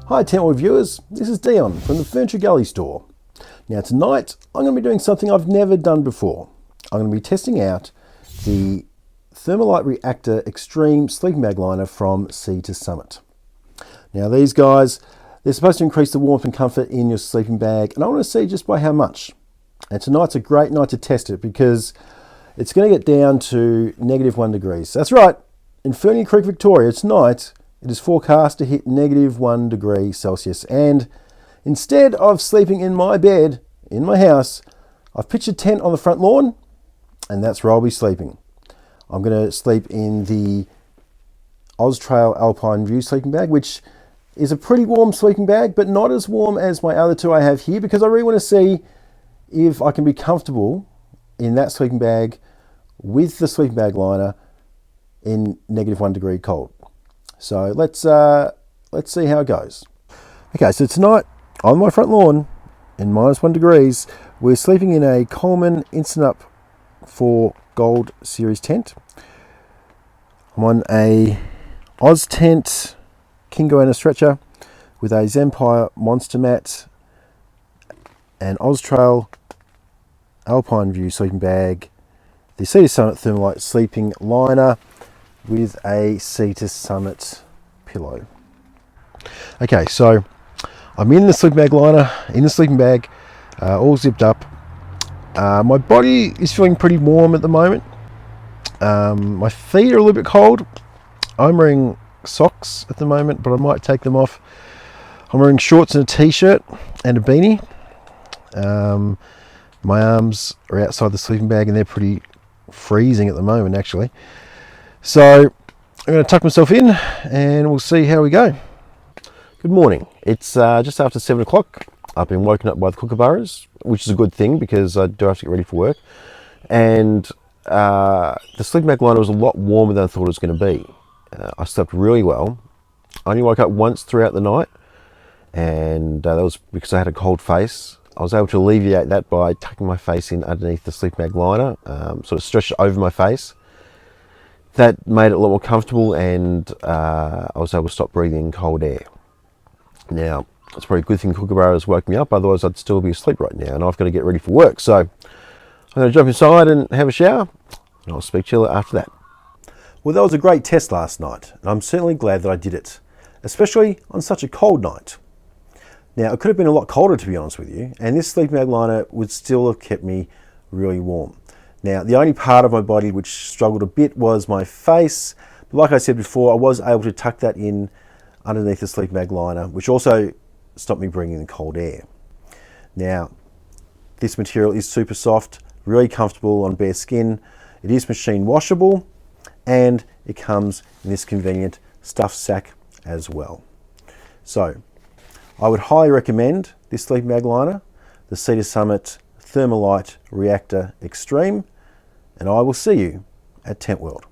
Hi Tentworld viewers, this is Dion from the Furniture Gully store. Now tonight I'm going to be doing something I've never done before. I'm going to be testing out the Thermolite Reactor Extreme Sleeping Bag Liner from Sea to Summit. Now these guys, they're supposed to increase the warmth and comfort in your sleeping bag, and I want to see just by how much. And tonight's a great night to test it because it's going to get down to -1 degrees. That's right, in Ferny Creek, Victoria tonight it is forecast to hit -1 degree Celsius, and instead of sleeping in my bed in my house, I've pitched a tent on the front lawn, and that's where I'll be sleeping. I'm going to sleep in the Austrail Alpine View sleeping bag, which is a pretty warm sleeping bag, but not as warm as my other two I have here, because I really want to see if I can be comfortable in that sleeping bag with the sleeping bag liner in -1 degree cold. So let's see how it goes. Okay, so tonight on my front lawn in -1 degrees, we're sleeping in a Coleman Instant Up 4 Gold Series tent. I'm on a Oz Tent King Goanna stretcher with a Zempire Monster Mat, an Austrail Alpine View sleeping bag, the Sea to Summit Thermolite sleeping liner with a Sea to Summit pillow. Okay, so I'm in the sleeping bag liner, in the sleeping bag, all zipped up. My body is feeling pretty warm at the moment. My feet are a little bit cold. I'm wearing socks at the moment, but I might take them off. I'm wearing shorts and a t-shirt and a beanie. My arms are outside the sleeping bag and they're pretty freezing at the moment, actually. So I'm going to tuck myself in and we'll see how we go. Good morning. It's just after 7 o'clock. I've been woken up by the kookaburras, which is a good thing because I do have to get ready for work. And the sleeping bag liner was a lot warmer than I thought it was going to be. I slept really well. I only woke up once throughout the night, and that was because I had a cold face. I was able to alleviate that by tucking my face in underneath the sleeping bag liner, sort of stretched it over my face. That made it a lot more comfortable, and I was able to stop breathing in cold air. Now, it's probably a good thing kookaburras woke me up, otherwise I'd still be asleep right now, and I've got to get ready for work. So I'm going to jump inside and have a shower, and I'll speak to you after that. Well, that was a great test last night, and I'm certainly glad that I did it, especially on such a cold night. Now, it could have been a lot colder, to be honest with you, and this sleeping bag liner would still have kept me really warm. Now, the only part of my body which struggled a bit was my face, but like I said before, I was able to tuck that in underneath the sleeping bag liner, which also stopped me bringing in cold air. Now, this material is super soft, really comfortable on bare skin. It is machine washable, and it comes in this convenient stuffed sack as well. So I would highly recommend this sleeping bag liner, the Sea to Summit Thermolite Reactor Extreme, and I will see you at Tentworld.